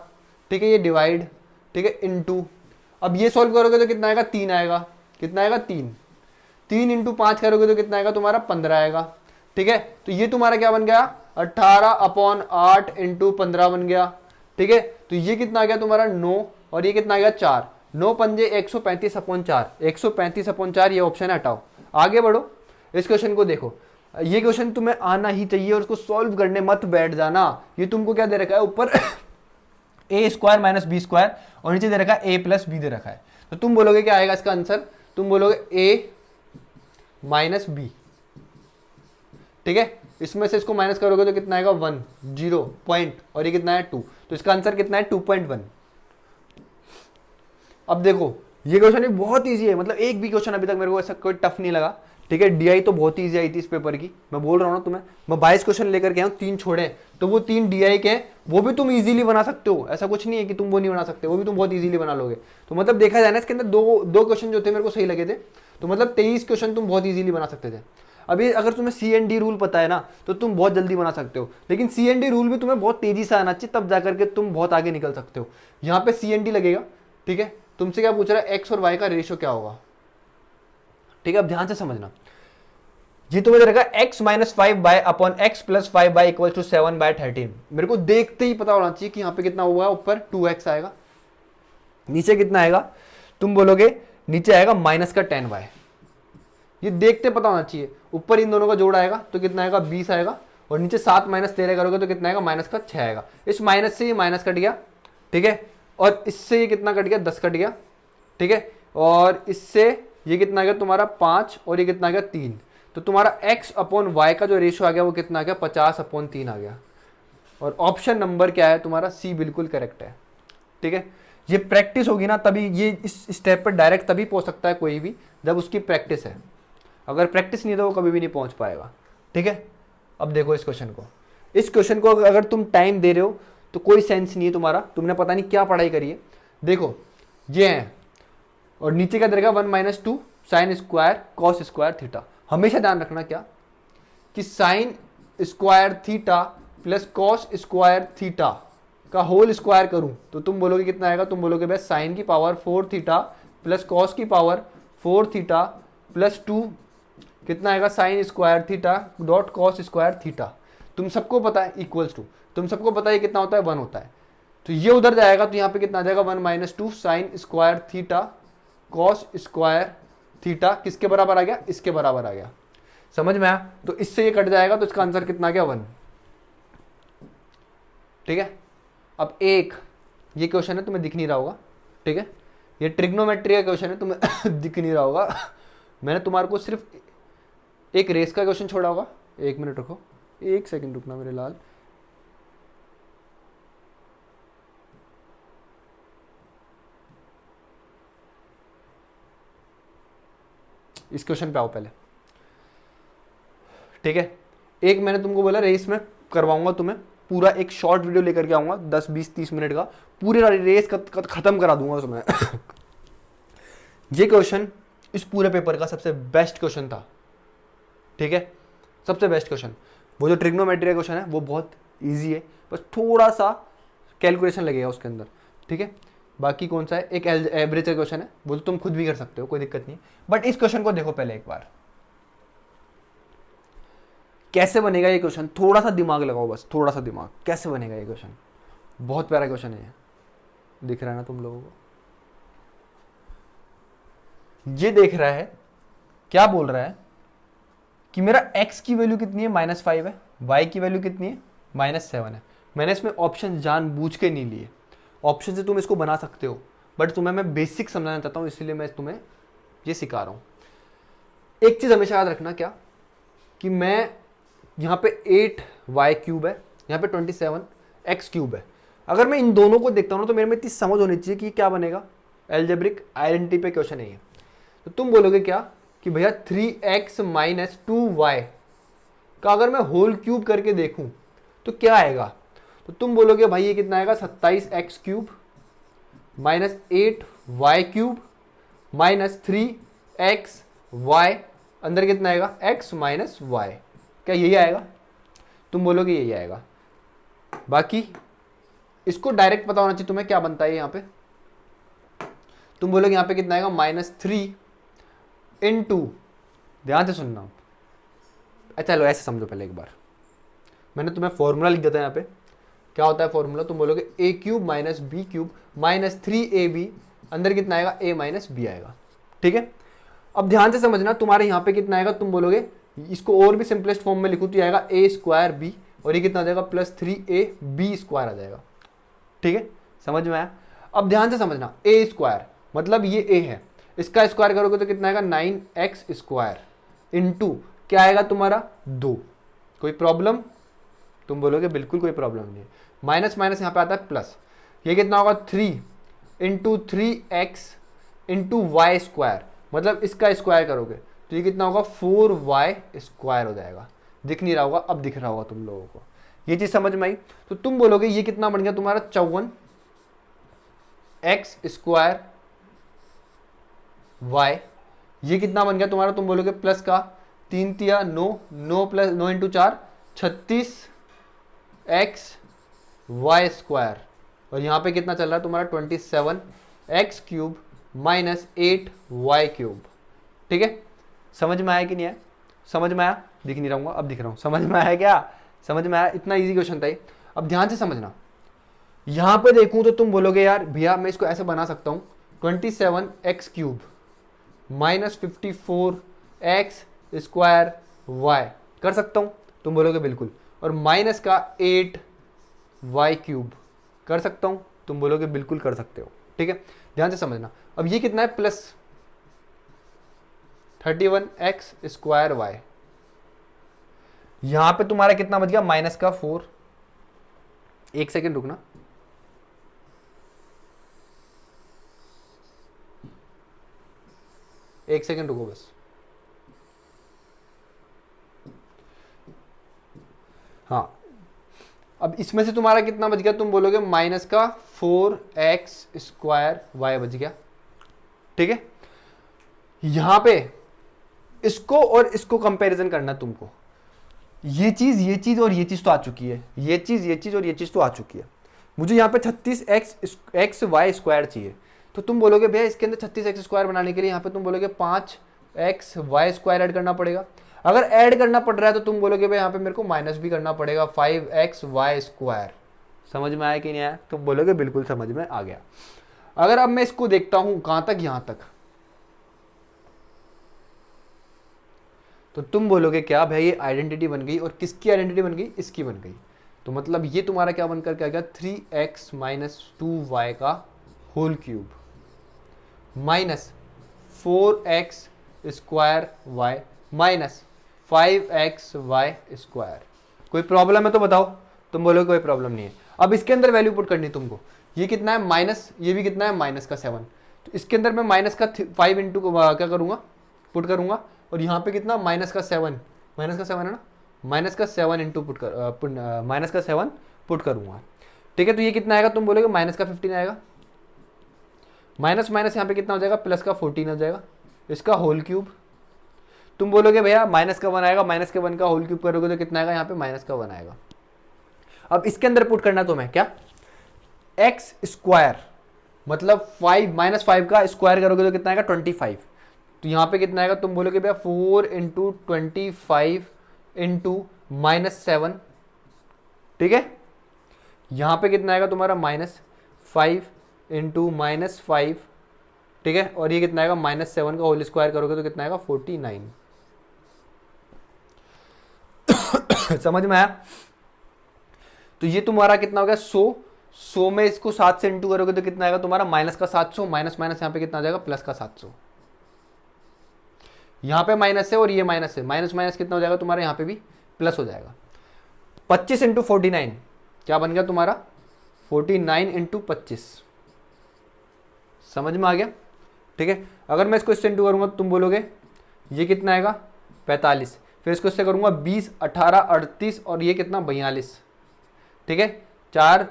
ठीक है, ये डिवाइड, ठीक है, इनटू। अब ये सॉल्व करोगे तो कितना आएगा 3 आएगा। कितना आएगा 3 इंटू 5 करोगे तो कितना आएगा तुम्हारा 15 आएगा। ठीक है, तो ये तुम्हारा क्या बन गया 18/8 इंटू 15 बन गया। ठीक है, तो ये कितना आ गया तुम्हारा 9, और ये कितना आ गया 4। 9 पंजे 135/4, 135/4 ये ऑप्शन है, हटाओ। आगे बढ़ो, इस क्वेश्चन को देखो। ये क्वेश्चन तुम्हें आना ही चाहिए और उसको सॉल्व करने मत बैठ जाना। ये तुमको क्या दे रखा है, ऊपर ए स्क्वायर माइनस बी स्क्वायर और नीचे दे रखा है ए प्लस बी दे रखा है। तो तुम बोलोगे क्या आएगा इसका आंसर, तुम बोलोगे ए माइनस बी। ठीक है, इसमें से इसको माइनस करोगे तो कितना आएगा 1 0 पॉइंट, और ये कितना है 2, तो इसका आंसर कितना है 2.1। अब देखो ये क्वेश्चन भी बहुत इजी है, मतलब एक भी क्वेश्चन अभी तक मेरे को ऐसा कोई टफ नहीं लगा। ठीक है, डीआई तो बहुत इजी आई थी इस पेपर की, मैं बोल रहा हूँ ना तुम्हें। मैं 22 क्वेश्चन लेकर के आया हूँ, 3 छोड़े, तो वो 3 डीआई के हैं, वो भी तुम इजीली बना सकते हो। ऐसा कुछ नहीं है कि तुम वो नहीं बना सकते, वो भी तुम बहुत इजीली बना लोगे। तो मतलब देखा जाए ना, इसके अंदर दो क्वेश्चन जो थे मेरे को सही लगे थे, तो मतलब 23 क्वेश्चन तुम बहुत इजीली बना सकते थे। अभी अगर तुम्हें CND रूल पता है ना, तो तुम बहुत जल्दी बना सकते हो, लेकिन CND रूल भी तुम्हें बहुत तेजी से आना चाहिए, तब जाकर के तुम बहुत आगे निकल सकते हो। यहाँ पे CND लगेगा। ठीक है, तुमसे क्या पूछ रहा है, एक्स और वाई का रेशियो क्या होगा। ठीक है, अब ध्यान से समझना, ये तुम्हें रहेगा x minus 5/x plus 5 equal to 7/13। मेरे को देखते ही पता होना चाहिए कि यहाँ पे कितना हुआ, ऊपर 2x आएगा, नीचे कितना आएगा, तुम बोलोगे नीचे आएगा माइनस का 10y। ये देखते पता होना चाहिए। ऊपर इन दोनों का जोड़ आएगा तो कितना आएगा 20 आएगा, और नीचे 7 माइनस 13 करोगे तो कितना आएगा माइनस का 6 आएगा। इस माइनस से ये माइनस कट गया। ठीक है, और इससे ये कितना कट गया 10 कट गया। ठीक है, और इससे ये कितना आ गया तुम्हारा 5, और ये कितना आ गया 3। तो तुम्हारा x/y का जो रेशियो आ गया वो कितना आ गया 50/3 आ गया। और ऑप्शन नंबर क्या है तुम्हारा, सी बिल्कुल करेक्ट है। ठीक है, ये प्रैक्टिस होगी ना तभी, ये इस स्टेप पर डायरेक्ट तभी पहुंच सकता है कोई भी, जब उसकी प्रैक्टिस है। अगर प्रैक्टिस नहीं है तो वो कभी भी नहीं पहुंच पाएगा। ठीक है, अब देखो इस क्वेश्चन को अगर तुम टाइम दे रहे हो तो कोई सेंस नहीं है तुम्हारा, तुमने पता नहीं क्या पढ़ाई करी है। देखो ये है, और नीचे क्या देगा 1 - 2 sine square cos square theta. हमेशा ध्यान रखना क्या, कि sine square theta plus cos square theta का होल स्क्वायर करूं तो तुम बोलोगे कितना आएगा, तुम बोलोगे बस साइन की पावर 4 थीटा प्लस कॉस की पावर 4 थीटा प्लस 2 कितना आएगा sine square theta dot cos square theta. तुम सबको पता है इक्वल्स टू, तुम सबको पता है कितना होता है 1 होता है। तो ये उधर जाएगा तो यहाँ पे कितना आ जाएगा 1 - 2 sine square theta cos square theta किसके बराबर आ गया, इसके बराबर आ गया। समझ में आया, तो इससे ये कट जाएगा तो इसका आंसर कितना आ गया 1। ठीक है, अब एक ये क्वेश्चन है तुम्हें दिख नहीं रहा होगा। ठीक है, ये ट्रिग्नोमेट्री का क्वेश्चन है, तुम्हें दिख नहीं रहा होगा। मैंने तुम्हारे को सिर्फ एक रेस का क्वेश्चन छोड़ा होगा। 1 मिनट रुको, 1 सेकंड रुकना मेरे लाल। इस क्वेश्चन पे आओ पहले। ठीक है, एक मैंने तुमको बोला रेस में करवाऊंगा, तुम्हें पूरा एक शॉर्ट वीडियो लेकर के आऊंगा 10 20 30 मिनट का, पूरे रेस खत्म करा दूंगा उसमें। ये क्वेश्चन इस पूरे पेपर का सबसे बेस्ट क्वेश्चन था। ठीक है, सबसे बेस्ट क्वेश्चन। वो जो ट्रिग्नोमेट्री का क्वेश्चन है वो बहुत इजी है, बस थोड़ा सा कैलकुलेशन लगेगा उसके अंदर। ठीक है, बाकी कौन सा है, एक एवरेज का क्वेश्चन है, वो तो तुम खुद भी कर सकते हो, कोई दिक्कत नहीं। बट इस क्वेश्चन को देखो पहले एक बार, कैसे बनेगा ये क्वेश्चन, थोड़ा सा दिमाग लगाओ, बस थोड़ा सा दिमाग। कैसे बनेगा ये क्वेश्चन बहुत प्यारा क्वेश्चन है ये, दिख रहा है ना तुम लोगों को? ये देख रहा है, क्या बोल रहा है कि मेरा x की वैल्यू कितनी है, -5 है, y की वैल्यू कितनी है, -7 है। मैंने इसमें ऑप्शन जानबूझ के नहीं लिए, ऑप्शन से तुम इसको बना सकते हो, बट तुम्हें मैं बेसिक समझाना चाहता हूँ, इसलिए मैं तुम्हें ये सिखा रहा हूँ। एक चीज़ हमेशा याद रखना, क्या कि मैं यहाँ पे 8y³ है, यहाँ पे 27x³ है। अगर मैं इन दोनों को देखता हूँ तो मेरे में इतनी समझ होनी चाहिए कि क्या बनेगा, एल्जेब्रिक आइडेंटिटी पे क्वेश्चन है ये। तो तुम बोलोगे क्या कि भैया 3x - 2y का अगर मैं होल क्यूब करके देखूं तो क्या आएगा? तो तुम बोलोगे भाई ये कितना आएगा, 27x³ -8y³ -3xy, अंदर कितना आएगा, x - y। क्या यही आएगा? तुम बोलोगे यही आएगा। बाकी इसको डायरेक्ट पता होना चाहिए तुम्हें क्या बनता है यहाँ पे। तुम बोलोगे यहाँ पे कितना आएगा, -3 इंटू, ध्यान से सुनना। अच्छा चलो ऐसे समझो पहले एक बार, मैंने तुम्हें फॉर्मूला लिख देता है यहाँ पे। क्या होता है फॉर्मूला? तुम बोलोगे a³ - b³ -3ab, अंदर कितना आएगा, a - b आएगा। ठीक है, अब ध्यान से समझना, तुम्हारे यहाँ पे कितना आएगा, तुम बोलोगे इसको और भी सिंपलेस्ट फॉर्म में लिखूँ तो आएगा a²b, और ये कितना आ जाएगा, +3ab² आ जाएगा। ठीक है, समझ में आया? अब ध्यान से समझना, a² मतलब ये a है, इसका स्क्वायर करोगे तो कितना आएगा, 9x² इंटू क्या आएगा तुम्हारा, 2। कोई प्रॉब्लम? तुम बोलोगे बिल्कुल कोई प्रॉब्लम नहीं है। माइनस माइनस यहाँ पे आता है प्लस, ये कितना होगा, 3 इंटू 3x इंटू y², मतलब इसका स्क्वायर करोगे तो ये कितना होगा, 4y² हो जाएगा। दिख नहीं रहा होगा, अब दिख रहा होगा तुम लोगों को, ये चीज समझ में आई? तो तुम बोलोगे ये कितना बन गया तुम्हारा, 54x² y, ये कितना बन गया तुम्हारा, तुम बोलोगे प्लस का 3 तिया 9, 9 प्लस 9 इंटू 4 36x² और यहाँ पे कितना चल रहा है तुम्हारा, 27x³ -8y³। ठीक है, समझ में आया कि नहीं आया? समझ में आया? दिख नहीं रहूंगा, अब दिख रहा हूँ। समझ में आया क्या? समझ में आया? इतना इजी क्वेश्चन था ये। अब ध्यान से समझना, यहाँ पे देखूं तो तुम बोलोगे यार भैया मैं इसको ऐसे बना सकता हूँ, 27x³ -54x² y कर सकता हूँ? तुम बोलोगे बिल्कुल। और माइनस का 8y³ कर सकता हूँ? तुम बोलोगे बिल्कुल कर सकते हो। ठीक है, ध्यान से समझना। अब ये कितना है, प्लस 31x² y, यहां पे तुम्हारा कितना बच गया, माइनस का 4। एक सेकेंड रुकना, एक सेकेंड रुको बस। हाँ, अब इसमें से तुम्हारा कितना बच गया, तुम बोलोगे माइनस का 4x² y बच गया। ठीक है, यहां पे इसको और इसको कंपैरिजन करना तुमको। ये चीज और ये चीज तो आ चुकी है, ये चीज और ये चीज तो आ चुकी है। मुझे यहाँ पे 36xy² चाहिए, तो तुम बोलोगे भैया इसके अंदर 36x² बनाने के लिए यहाँ पे तुम बोलोगे 5xy² ऐड करना पड़ेगा। अगर ऐड करना पड़ रहा है तो तुम बोलोगे भाई यहाँ पे मेरे को माइनस भी करना पड़ेगा, 5xy²। समझ में आया कि नहीं आया? तुम बोलोगे बिल्कुल समझ में आ गया। अगर अब मैं इसको देखता हूं कहां तक, यहां तक, तो तुम बोलोगे क्या भाई ये आइडेंटिटी बन गई, और किसकी आइडेंटिटी बन गई, इसकी बन गई। तो मतलब ये तुम्हारा क्या बनकर क्या गया, 3x - 2y का whole cube -4x² y -5xy²। कोई प्रॉब्लम है तो बताओ? तुम बोलोगे कोई प्रॉब्लम नहीं है। अब इसके अंदर वैल्यू पुट करनी तुमको, ये कितना है माइनस, ये भी कितना है माइनस का 7, तो इसके अंदर मैं माइनस का 5 इंटू क्या करूंगा, पुट करूंगा, और यहाँ पे कितना माइनस का 7 है ना, माइनस का 7 इंटू पुट कर माइनस का 7 पुट करूंगा। ठीक है, तो ये कितना आएगा, तुम बोलोगे माइनस का 15 आएगा, माइनस माइनस यहाँ पे कितना हो जाएगा, प्लस का 14 हो जाएगा, इसका होल क्यूब। तुम बोलोगे भैया माइनस का 1 आएगा, माइनस के 1 का होल क्यूब करोगे तो कितना आएगा, यहाँ पे माइनस का 1 आएगा। अब इसके अंदर पुट करना तुम्हें क्या, x² मतलब 5 का स्क्वायर करोगे तो कितना आएगा, 25। तो यहाँ पे कितना आएगा, तुम बोलोगे भैया 4 इंटू 25 इंटू -7। ठीक है, यहाँ पे कितना आएगा तुम्हारा -5 इंटू -5, ठीक है, और ये कितना आएगा -7 का होल स्क्वायर करोगे तो कितना आएगा 49। समझ में आया? तो ये तुम्हारा कितना हो गया 100 में इसको 7 से इंटू करोगे तो कितना आएगा तुम्हारा माइनस का 700, माइनस माइनस यहाँ पे कितना आ जाएगा प्लस का 700। यहाँ पे माइनस है और ये माइनस है, माइनस माइनस कितना हो जाएगा तुम्हारा यहाँ पे भी प्लस हो जाएगा। 25 इंटू 49 क्या बन गया तुम्हारा 49 इंटू 25। समझ में आ गया? ठीक है, अगर मैं इसको इससे इंटू करूंगा तो तुम बोलोगे ये कितना आएगा 45, फिर इसको इससे करूंगा 20, 18, 38 और ये कितना 42, ठीक है, 4,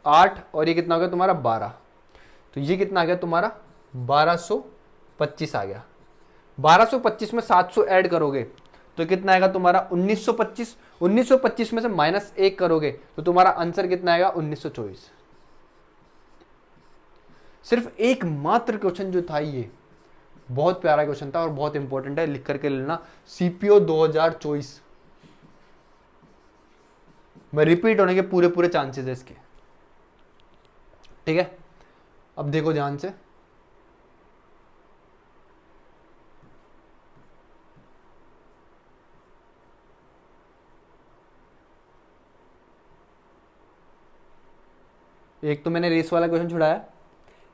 8 और ये कितना हो गया तुम्हारा 12। तो ये कितना आ गया तुम्हारा 1225 आ गया। 1225 में 700 ऐड करोगे तो कितना आएगा तुम्हारा 1925। 1925 में से -1 करोगे तो तुम्हारा आंसर कितना आएगा 1924। सिर्फ एक मात्र क्वेश्चन जो था ये बहुत प्यारा क्वेश्चन था और बहुत इंपॉर्टेंट है, लिख करके लेना। सीपीओ 2024 में रिपीट होने के पूरे पूरे चांसेस है इसके, ठीक है। अब देखो ध्यान से, एक तो मैंने रेस वाला क्वेश्चन छुड़ाया,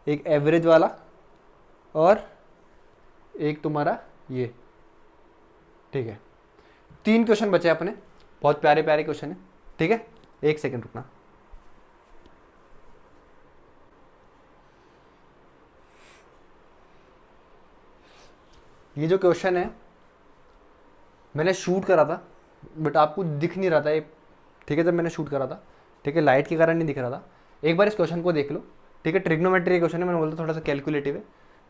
एक एवरेज वाला और एक तुम्हारा ये, ठीक है। 3 क्वेश्चन बचे अपने, बहुत प्यारे प्यारे क्वेश्चन है, ठीक है। एक सेकंड रुकना। ये जो क्वेश्चन है मैंने शूट करा था बट आपको दिख नहीं रहा था ये, ठीक है, जब मैंने शूट करा था, ठीक है, लाइट के कारण नहीं दिख रहा था। एक बार इस क्वेश्चन को देख लो, ठीक है। ट्रिग्नोमेट्री क्वेश्चन है, मैंने बोलता थोड़ा सा कैलकुलेटिव है,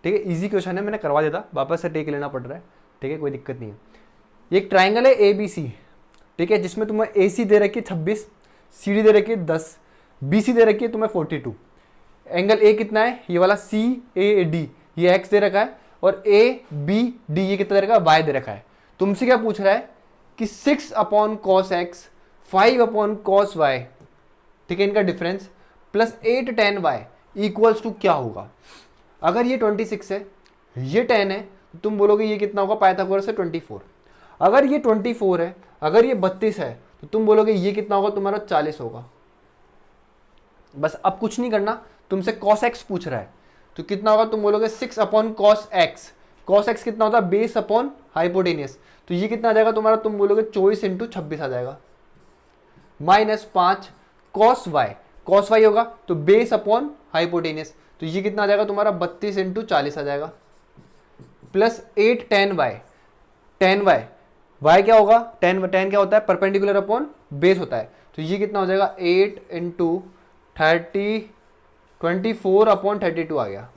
ठीक है, इजी क्वेश्चन है, मैंने करवा देता, वापस से टेक लेना पड़ रहा है, ठीक है, कोई दिक्कत नहीं है। ये एक ट्राइंगल है ABC, ठीक है, जिसमें तुम्हें AC दे रखी है 26, CD दे रखी है 10, BC दे रखी है तुम्हें 42। एंगल A कितना है, ये वाला CAD, ये X दे रखा है, और ABD ये कितना दे रखा है, Y दे रखा है। तुमसे क्या पूछ रहा है कि 6/cos X 5/cos Y, ठीक है, इनका difference plus 8 tan Y equals to क्या होगा। अगर ये 26 है, ये 10 है, तो तुम बोलोगे ये कितना होगा पाइथागोरस से 24। अगर ये 24 है, अगर ये 32 है, तो तुम बोलोगे ये कितना होगा तुम्हारा 40 होगा। बस अब कुछ नहीं करना, तुमसे cos x पूछ रहा है तो कितना होगा, तुम बोलोगे 6/cos x। cos x कितना होता है बेस अपॉन हाइपोटेनियस, तो ये कितना आ जाएगा तुम्हारा, तुम बोलोगे 24 इंटू 26 आ जाएगा, -5 cos y। cos y होगा तो बेस अपॉन हाइपोटेनियस, तो ये कितना आ जाएगा तुम्हारा 32 इंटू 40 आ जाएगा, plus 8 tan y। tan y, y क्या होगा, tan क्या होता है परपेंडिकुलर अपॉन बेस होता है, तो ये कितना हो जाएगा 8 इंटू 24/32 आ गया।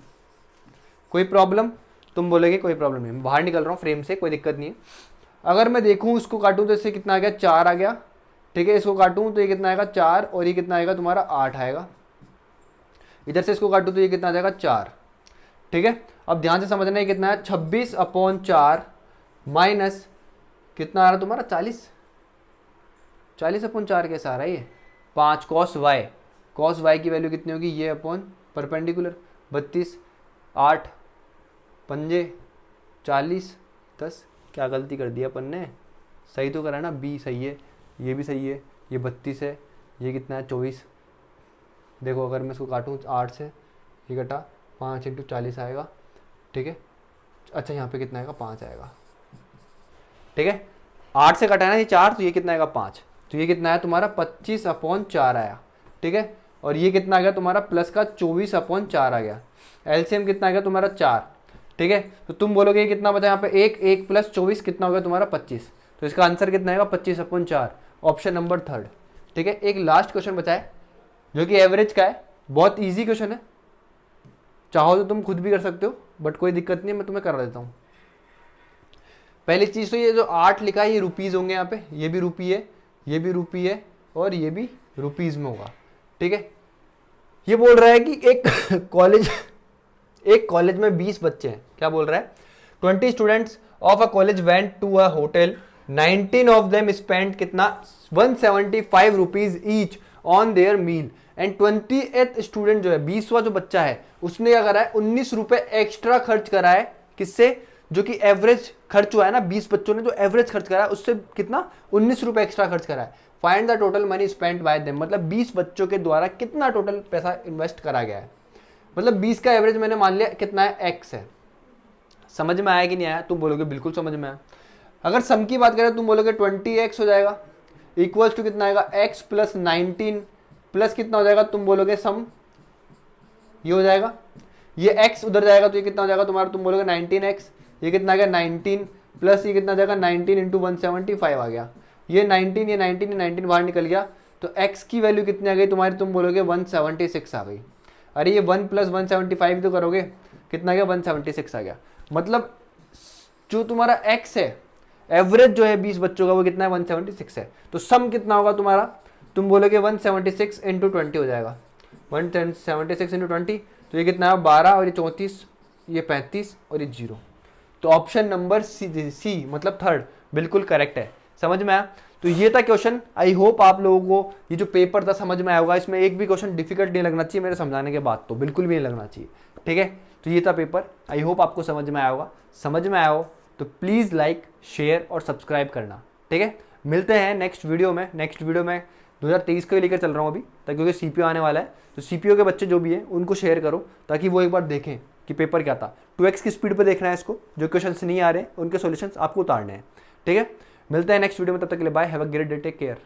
कोई प्रॉब्लम? तुम बोलोगे कोई प्रॉब्लम नहीं, मैं बाहर निकल रहा हूँ फ्रेम से, कोई दिक्कत नहीं है। अगर मैं देखूँ इसको काटूँ तो इससे कितना आ गया 4 आ गया, ठीक है, इसको काटूँ तो ये कितना आएगा 4 और ये कितना आएगा तुम्हारा 8 आएगा। इधर से इसको काटूँ तो ये कितना आ जाएगा 4, ठीक है। अब ध्यान से समझना है कितना है 26/4 माइनस कितना आ रहा तुम्हारा 40। 40/4 कैसा आ रहा है ये 5 cos y की वैल्यू कितनी होगी, ये अपॉन परपेंडिकुलर 32, 8 पंजे 40 10। क्या गलती कर दिया अपन ने, सही तो करा ना, B सही है, ये भी सही है, ये 32 है, ये कितना है 24। देखो अगर मैं इसको काटूँ 8 से, ये कटा 5 इंटू 40 आएगा, ठीक है। अच्छा यहाँ पे कितना आएगा 5 आएगा, ठीक है। 8 से कटा ना ये 4, तो ये कितना आएगा 5, तो ये कितना है तुम्हारा 25/4 आया, ठीक है। और ये कितना आ गया तुम्हारा प्लस का 24/4 आ गया। एलसीएम कितना आ गया तुम्हारा 4, ठीक है। तो तुम बोलोगे ये कितना बचा यहाँ पे 1 प्लस 24 कितना हो गया तुम्हारा 25, तो इसका आंसर कितना आएगा 25/4, ऑप्शन नंबर 3, ठीक है। एक लास्ट क्वेश्चन बचा है जो कि एवरेज का है, बहुत ईजी क्वेश्चन है, चाहो तो तुम खुद भी कर सकते हो बट कोई दिक्कत नहीं है, मैं तुम्हें करा देता हूँ। पहली चीज़ तो ये जो 8 लिखा है ये रुपीज़ होंगे यहाँ पे, ये भी रुपी है, ये भी रुपी है और ये भी रुपीज़ में होगा, ठीक है। ये बोल रहा है कि एक कॉलेज में 20 बच्चे हैं, क्या बोल रहा है 20 students of a college went to a hotel, 19 of them spend कितना 175 rupees each on their meal and 28th student जो है 20वां जो बच्चा है उसने क्या करा है 19 रुपए एक्स्ट्रा खर्च करा है। किससे? जो कि एवरेज खर्च हुआ है ना, 20 बच्चों ने जो एवरेज खर्च करा है उससे कितना 19 रुपए एक्स्ट्रा खर्च करा है। Find the total money spent bye them, मतलब 20 बच्चों के द्वारा कितना टोटल पैसा इन्वेस्ट करा गया है। मतलब 20 का एवरेज मैंने मान लिया कितना है, एक्स है। समझ में आया कि नहीं आया? तुम बोलोगे बिल्कुल समझ में आया। अगर सम की बात करें तुम बोलोगे 20x हो जाएगा इक्वल्स टू कितना आएगा, x प्लस 19 प्लस कितना हो जाएगा, तुम बोलोगे सम ये हो जाएगा, ये x उधर जाएगा तो ये कितना हो जाएगा तुम्हारा, तुम बोलोगे 19x, ये कितना आ गया 19 प्लस ये कितना आ जाएगा 19 इंटू 175 आ गया। ये 19 ये 19 ये 19 बाहर निकल गया तो x की वैल्यू कितनी आ गई तुम्हारी, तुम बोलोगे 176 आ गई। अरे ये 1 प्लस 175 तो करोगे कितना आ गया 176 आ गया। मतलब जो तुम्हारा x है एवरेज जो है 20 बच्चों का वो कितना है 176 है। तो सम कितना होगा तुम्हारा, तुम बोलोगे 176 इंटू 20 हो जाएगा, 176 इंटू 20 तो ये कितना है 12 और ये 34 ये 35 और ये 0। तो ऑप्शन नंबर सी मतलब थर्ड बिल्कुल करेक्ट है। समझ में आया? तो ये था क्वेश्चन। आई होप आप लोगों को ये जो पेपर था समझ में आया होगा। इसमें एक भी क्वेश्चन डिफिकल्ट नहीं लगना चाहिए मेरे समझाने के बाद, तो बिल्कुल भी नहीं लगना चाहिए। ठीक है, तो ये था पेपर। आई होप आपको समझ में आया होगा। समझ में आया हो तो प्लीज़ लाइक शेयर और सब्सक्राइब करना। ठीक है, मिलते हैं नेक्स्ट वीडियो में। नेक्स्ट वीडियो में 2023 का ही लेकर चल रहा हूँ अभी, ताकि क्योंकि सीपीओ आने वाला है तो सीपीओ के बच्चे जो भी हैं उनको शेयर करो ताकि वो एक बार देखें कि पेपर क्या था। 2x की स्पीड पे देखना है इसको, जो क्वेश्चंस नहीं आ रहे हैं उनके सॉल्यूशंस आपको उतारने हैं। ठीक है, मिलते हैं नेक्स्ट वीडियो में, तब तक के लिए bye, have a great day, take care.